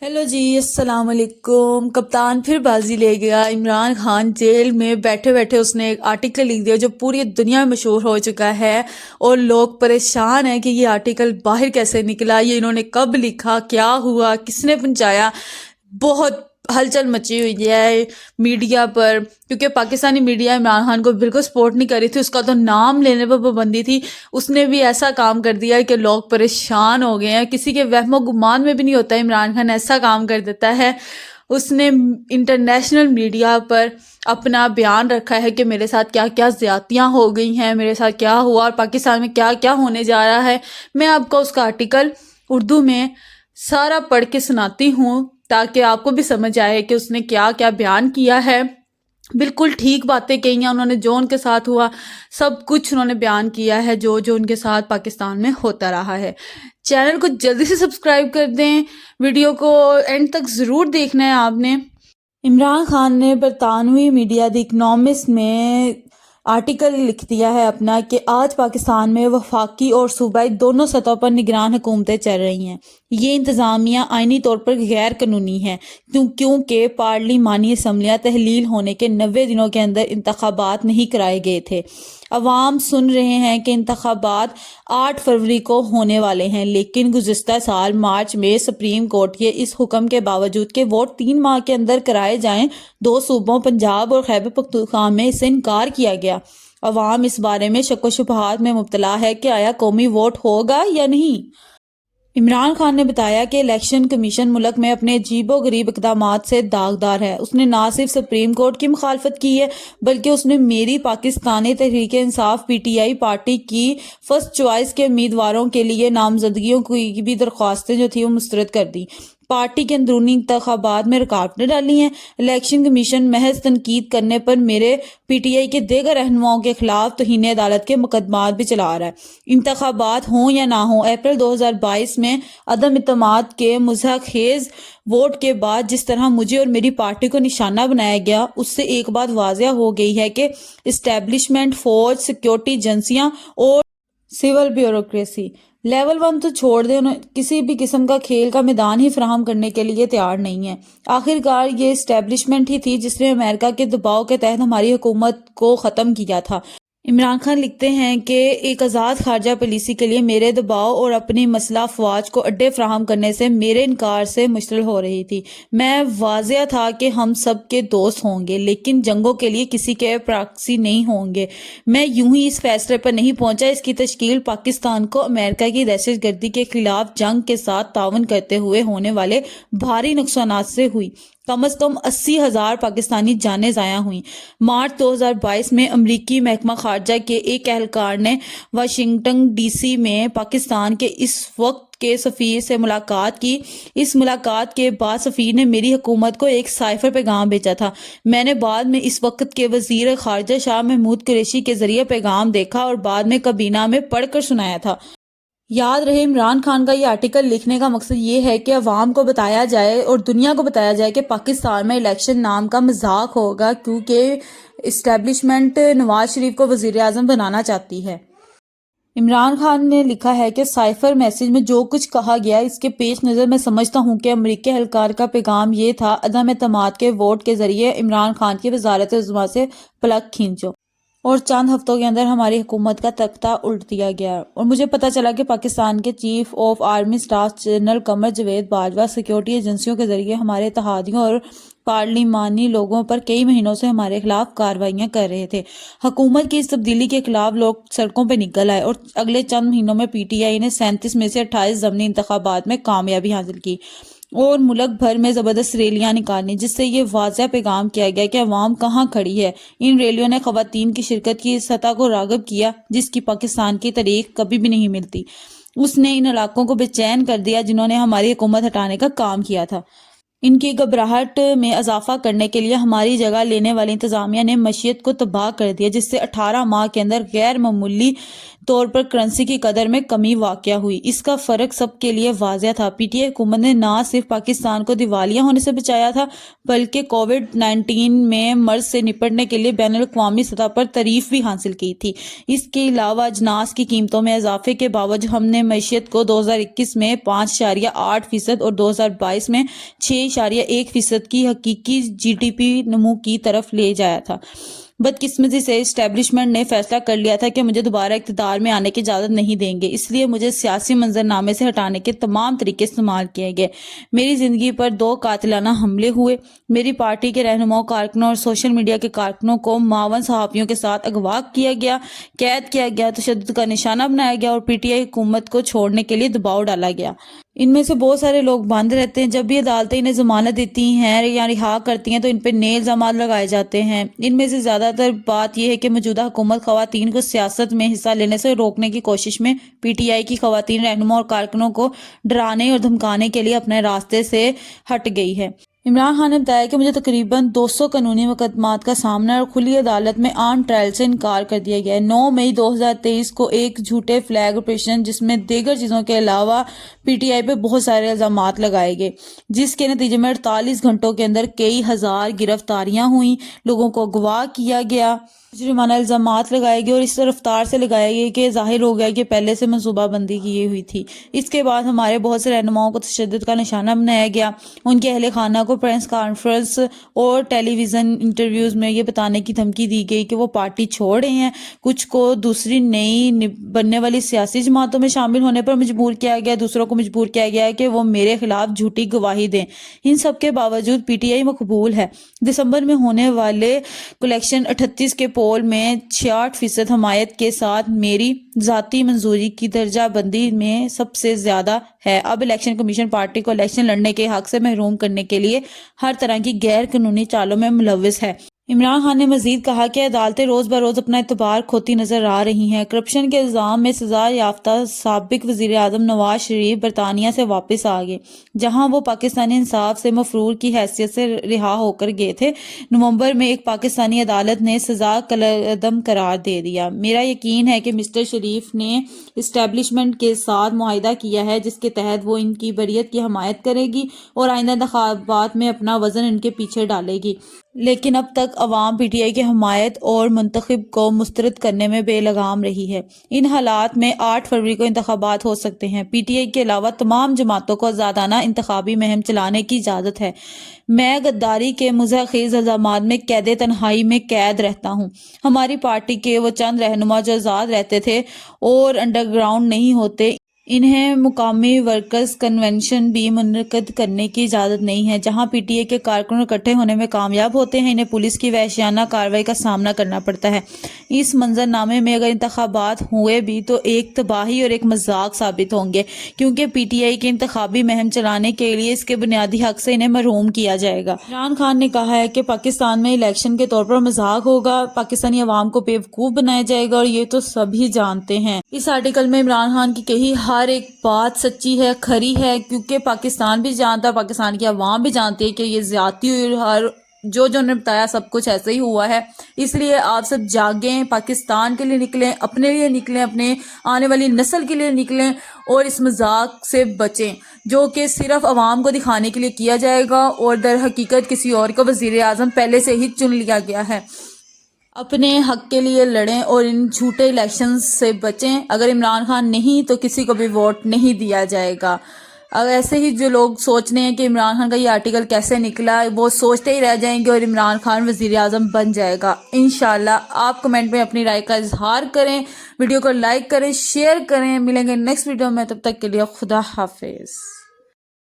Hello جی، السلام علیکم۔ کپتان پھر بازی لے گیا۔ عمران خان جیل میں بیٹھے بیٹھے اس نے ایک آرٹیکل لکھ دیا جو پوری دنیا میں مشہور ہو چکا ہے، اور لوگ پریشان ہیں کہ یہ آرٹیکل باہر کیسے نکلا، یہ انہوں نے کب لکھا، کیا ہوا، کس نے پہنچایا۔ بہت ہلچل مچی ہوئی ہے میڈیا پر، کیونکہ پاکستانی میڈیا عمران خان کو بالکل سپورٹ نہیں کر رہی تھی، اس کا تو نام لینے پر پابندی تھی۔ اس نے بھی ایسا کام کر دیا کہ لوگ پریشان ہو گئے ہیں، کسی کے وہم و گمان میں بھی نہیں ہوتا عمران خان ایسا کام کر دیتا ہے۔ اس نے انٹرنیشنل میڈیا پر اپنا بیان رکھا ہے کہ میرے ساتھ کیا کیا زیادتیاں ہو گئی ہیں، میرے ساتھ کیا ہوا اور پاکستان میں کیا کیا ہونے جا رہا ہے۔ میں آپ کو اس کا آرٹیکل اردو میں سارا پڑھ کے سناتی ہوں تاکہ آپ کو بھی سمجھ آئے کہ اس نے کیا کیا بیان کیا ہے۔ بالکل ٹھیک باتیں کہی ہیں انہوں نے، جو ان کے ساتھ ہوا سب کچھ انہوں نے بیان کیا ہے، جو جو ان کے ساتھ پاکستان میں ہوتا رہا ہے۔ چینل کو جلدی سے سبسکرائب کر دیں، ویڈیو کو اینڈ تک ضرور دیکھنا ہے آپ نے۔ عمران خان نے برطانوی میڈیا دی اکنامسٹ میں آرٹیکل لکھ دیا ہے اپنا کہ آج پاکستان میں وفاقی اور صوبائی دونوں سطحوں پر نگران حکومتیں چل رہی ہیں۔ یہ انتظامیہ آئینی طور پر غیر قانونی ہے کیونکہ پارلیمانی اسمبلیاں تحلیل ہونے کے 90 دنوں کے اندر انتخابات نہیں کرائے گئے تھے۔ عوام سن رہے ہیں کہ انتخابات 8 فروری کو ہونے والے ہیں، لیکن گزشتہ سال مارچ میں سپریم کورٹ کے اس حکم کے باوجود کہ ووٹ 3 ماہ کے اندر کرائے جائیں، 2 صوبوں پنجاب اور خیبر پختونخوا میں اسے انکار کیا گیا۔ عوام اس بارے میں شک و شبہات میں مبتلا ہے کہ آیا قومی ووٹ ہوگا یا نہیں۔ عمران خان نے بتایا کہ الیکشن کمیشن ملک میں اپنے عجیب و غریب اقدامات سے داغدار ہے۔ اس نے نہ صرف سپریم کورٹ کی مخالفت کی ہے بلکہ اس نے میری Pakistani Tehreek Insaf P T I party کی فرسٹ چوائس کے امیدواروں کے لیے نامزدگیوں کی بھی درخواستیں جو تھیں وہ مسترد کر دی۔ پارٹی کے اندرونی انتخابات میں رکاوٹیں ڈالی ہیں۔ الیکشن کمیشن محض تنقید کرنے پر میرے پی ٹی آئی کے دیگر رہنماؤں کے خلاف توہین عدالت کے مقدمات بھی چلا رہا ہے۔ انتخابات ہوں یا نہ ہوں، اپریل 2022 میں عدم اعتماد کے مضحک خیز ووٹ کے بعد جس طرح مجھے اور میری پارٹی کو نشانہ بنایا گیا، اس سے ایک بات واضح ہو گئی ہے کہ اسٹیبلشمنٹ، فوج، سیکیورٹی ایجنسیاں اور سول بیوروکریسی لیول 1 تو چھوڑ دیں، انہیں کسی بھی قسم کا کھیل کا میدان ہی فراہم کرنے کے لیے تیار نہیں ہے۔ آخر کار یہ اسٹیبلشمنٹ ہی تھی جس نے امریکہ کے دباؤ کے تحت ہماری حکومت کو ختم کیا تھا۔ عمران خان لکھتے ہیں کہ ایک آزاد خارجہ پالیسی کے لیے میرے دباؤ اور اپنی مسلح افواج کو اڈے فراہم کرنے سے میرے انکار سے مشتعل ہو رہی تھی۔ میں واضح تھا کہ ہم سب کے دوست ہوں گے لیکن جنگوں کے لیے کسی کے پراکسی نہیں ہوں گے۔ میں یوں ہی اس فیصلے پر نہیں پہنچا۔ اس کی تشکیل پاکستان کو امریکہ کی دہشت گردی کے خلاف جنگ کے ساتھ تعاون کرتے ہوئے ہونے والے بھاری نقصانات سے ہوئی۔ کم از کم 80,000 پاکستانی جانیں ضائع ہوئیں۔ مارچ 2022 میں امریکی محکمہ خارجہ کے ایک اہلکار نے واشنگٹن ڈی سی میں پاکستان کے اس وقت کے سفیر سے ملاقات کی۔ اس ملاقات کے بعد سفیر نے میری حکومت کو ایک سائفر پیغام بھیجا تھا۔ میں نے بعد میں اس وقت کے وزیر خارجہ شاہ محمود قریشی کے ذریعے پیغام دیکھا اور بعد میں کابینہ میں پڑھ کر سنایا تھا۔ یاد رہے، عمران خان کا یہ آرٹیکل لکھنے کا مقصد یہ ہے کہ عوام کو بتایا جائے اور دنیا کو بتایا جائے کہ پاکستان میں الیکشن نام کا مذاق ہوگا، کیونکہ اسٹیبلشمنٹ نواز شریف کو وزیر اعظم بنانا چاہتی ہے۔ عمران خان نے لکھا ہے کہ سائفر میسج میں جو کچھ کہا گیا، اس کے پیش نظر میں سمجھتا ہوں کہ امریکی اہلکار کا پیغام یہ تھا: عدم اعتماد کے ووٹ کے ذریعے عمران خان کی وزارت عظمیٰ سے پلک کھینچو اور چند ہفتوں کے اندر ہماری حکومت کا تختہ الٹ دیا گیا۔ اور مجھے پتہ چلا کہ پاکستان کے chief of army staff general Qamar Javed Bajwa security ایجنسیوں کے ذریعے ہمارے اتحادیوں اور پارلیمانی لوگوں پر کئی مہینوں سے ہمارے خلاف کارروائیاں کر رہے تھے۔ حکومت کی اس تبدیلی کے خلاف لوگ سڑکوں پہ نکل آئے اور اگلے چند مہینوں میں پی ٹی آئی نے 37 میں سے 28 ضمنی انتخابات میں کامیابی حاصل کی اور ملک بھر میں زبردست ریلیاں نکالیں، جس سے یہ واضح پیغام کیا گیا کہ عوام کہاں کھڑی ہے۔ ان ریلیوں نے خواتین کی شرکت کی سطح کو راغب کیا جس کی پاکستان کی تاریخ کبھی بھی نہیں ملتی۔ اس نے ان علاقوں کو بے چین کر دیا جنہوں نے ہماری حکومت ہٹانے کا کام کیا تھا۔ ان کی گھبراہٹ میں اضافہ کرنے کے لیے ہماری جگہ لینے والی انتظامیہ نے معیشت کو تباہ کر دیا، جس سے 18 ماہ کے اندر غیر معمولی طور پر کرنسی کی قدر میں کمی واقع ہوئی۔ اس کا فرق سب کے لیے واضح تھا۔ پی ٹی آئی حکومت نے نہ صرف پاکستان کو دیوالیہ ہونے سے بچایا تھا بلکہ کووڈ-19 میں مرض سے نپٹنے کے لیے بین الاقوامی سطح پر تعریف بھی حاصل کی تھی۔ اس کے علاوہ اجناس کی قیمتوں میں اضافے کے باوجود ہم نے معیشت کو 2021 میں 5.8% اور 2022 میں 6.1% کی حقیقی GDP نمو کی طرف لے جایا تھا۔ بدقسمتی سے اسٹیبلشمنٹ نے فیصلہ کر لیا تھا کہ مجھے دوبارہ اقتدار میں آنے کی اجازت نہیں دیں گے، اس لیے مجھے سیاسی منظرنامے سے ہٹانے کے تمام طریقے استعمال کیے گئے۔ میری زندگی پر 2 قاتلانہ حملے ہوئے، میری پارٹی کے رہنماؤں، کارکنوں اور سوشل میڈیا کے کارکنوں کو معاون صحافیوں کے ساتھ اغوا کیا گیا، قید کیا گیا، تشدد کا نشانہ بنایا گیا اور پی ٹی آئی حکومت کو چھوڑنے کے لیے دباؤ ڈالا گیا۔ ان میں سے بہت سارے لوگ بند رہتے ہیں۔ جب بھی عدالتیں انہیں ضمانت دیتی ہیں یا رہا کرتی ہیں تو ان پہ نئے الزامات لگائے جاتے ہیں۔ ان میں سے زیادہ تر بات یہ ہے کہ موجودہ حکومت خواتین کو سیاست میں حصہ لینے سے روکنے کی کوشش میں پی ٹی آئی کی خواتین رہنما اور کارکنوں کو ڈرانے اور دھمکانے کے لیے اپنے راستے سے ہٹ گئی ہے۔ عمران خان نے بتایا کہ مجھے تقریباً 200 قانونی مقدمات کا سامنا ہے اور کھلی عدالت میں آن ٹرائل سے انکار کر دیا گیا ہے۔ 9 مئی 2023 کو ایک جھوٹے فلیگ آپریشن جس میں دیگر چیزوں کے علاوہ پی ٹی آئی پہ بہت سارے الزامات لگائے گئے، جس کے نتیجے میں 48 گھنٹوں کے اندر کئی ہزار گرفتاریاں ہوئیں، لوگوں کو اغوا کیا گیا، مجرمانہ الزامات لگائے گئے اور اس رفتار سے لگائے گئے کہ ظاہر ہو گیا کہ پہلے سے منصوبہ بندی کی ہوئی تھی۔ اس کے بعد ہمارے بہت سے رہنماؤں کو تشدد کا نشانہ بنایا گیا، ان کے اہل خانہ کو پریس کانفرنس اور ٹیلی ویژن انٹرویوز میں یہ بتانے کی دھمکی دی گئی کہ وہ پارٹی چھوڑ رہے ہیں، کچھ کو دوسری نئی بننے والی سیاسی جماعتوں میں شامل ہونے پر مجبور کیا گیا، دوسروں کو مجبور کیا گیا کہ وہ میرے خلاف جھوٹی گواہی دیں۔ ان سب کے باوجود پی ٹی آئی مقبول ہے۔ دسمبر میں ہونے والے الیکشن 38 کے پول میں 66% حمایت کے ساتھ میری ذاتی منظوری کی درجہ بندی میں سب سے زیادہ ہے۔ اب الیکشن کمیشن پارٹی کو الیکشن لڑنے کے حق سے محروم کرنے کے لیے ہر طرح کی غیر قانونی چالوں میں ملوث ہے۔ عمران خان نے مزید کہا کہ عدالتیں روز بروز اپنا اعتبار کھوتی نظر آ رہی ہیں۔ کرپشن کے الزام میں سزا یافتہ سابق وزیر اعظم نواز شریف برطانیہ سے واپس آ گئے، جہاں وہ پاکستانی انصاف سے مفرور کی حیثیت سے رہا ہو کر گئے تھے۔ نومبر میں ایک پاکستانی عدالت نے سزا کالعدم قرار دے دیا۔ میرا یقین ہے کہ مسٹر شریف نے اسٹیبلشمنٹ کے ساتھ معاہدہ کیا ہے جس کے تحت وہ ان کی بریت کی حمایت کرے گی اور آئندہ انتخابات میں اپنا وزن ان کے پیچھے ڈالے گی، لیکن اب تک عوام پی ٹی آئی کی حمایت اور منتخب کو مسترد کرنے میں بے لگام رہی ہے۔ ان حالات میں 8 فروری کو انتخابات ہو سکتے ہیں۔ پی ٹی آئی کے علاوہ تمام جماعتوں کو آزادانہ انتخابی مہم چلانے کی اجازت ہے۔ میں غداری کے مضحک خیز الزامات میں قید تنہائی میں قید رہتا ہوں۔ ہماری پارٹی کے وہ چند رہنما جو آزاد رہتے تھے اور انڈر گراؤنڈ نہیں ہوتے، انہیں مقامی ورکرز کنونشن بھی منعقد کرنے کی اجازت نہیں ہے، جہاں پی ٹی آئی کے کارکن اکٹھے ہونے میں کامیاب ہوتے ہیں۔ انہیں پولیس کی وحشیانہ کارروائی کا سامنا کرنا پڑتا ہے۔ اس منظرنامے میں اگر انتخابات ہوئے بھی تو ایک تباہی اور ایک مذاق ثابت ہوں گے، کیونکہ پی ٹی آئی کی انتخابی مہم چلانے کے لیے اس کے بنیادی حق سے انہیں محروم کیا جائے گا۔ عمران خان نے کہا ہے کہ پاکستان میں الیکشن کے طور پر مذاق ہوگا، پاکستانی عوام کو بیوقوف بنایا جائے گا اور یہ تو سبھی جانتے ہیں۔ اس آرٹیکل میں عمران خان کی کہی ہر ایک بات سچی ہے، کھری ہے، کیونکہ پاکستان بھی جانتا ہے، پاکستان کی عوام بھی جانتی ہے کہ یہ زیادتی ہوئی اور جو نے بتایا سب کچھ ایسے ہی ہوا ہے۔ اس لیے آپ سب جاگیں، پاکستان کے لیے نکلیں، اپنے لیے نکلیں، اپنے آنے والی نسل کے لیے نکلیں اور اس مذاق سے بچیں جو کہ صرف عوام کو دکھانے کے لیے کیا جائے گا اور در حقیقت کسی اور کو وزیر اعظم پہلے سے ہی چن لیا گیا ہے۔ اپنے حق کے لیے لڑیں اور ان جھوٹے الیکشن سے بچیں۔ اگر عمران خان نہیں تو کسی کو بھی ووٹ نہیں دیا جائے گا۔ اب ایسے ہی جو لوگ سوچ رہے ہیں کہ عمران خان کا یہ آرٹیکل کیسے نکلا، وہ سوچتے ہی رہ جائیں گے اور عمران خان وزیر اعظم بن جائے گا انشاءاللہ۔ آپ کمنٹ میں اپنی رائے کا اظہار کریں، ویڈیو کو لائک کریں، شیئر کریں۔ ملیں گے نیکسٹ ویڈیو میں، تب تک کے لیے خدا حافظ۔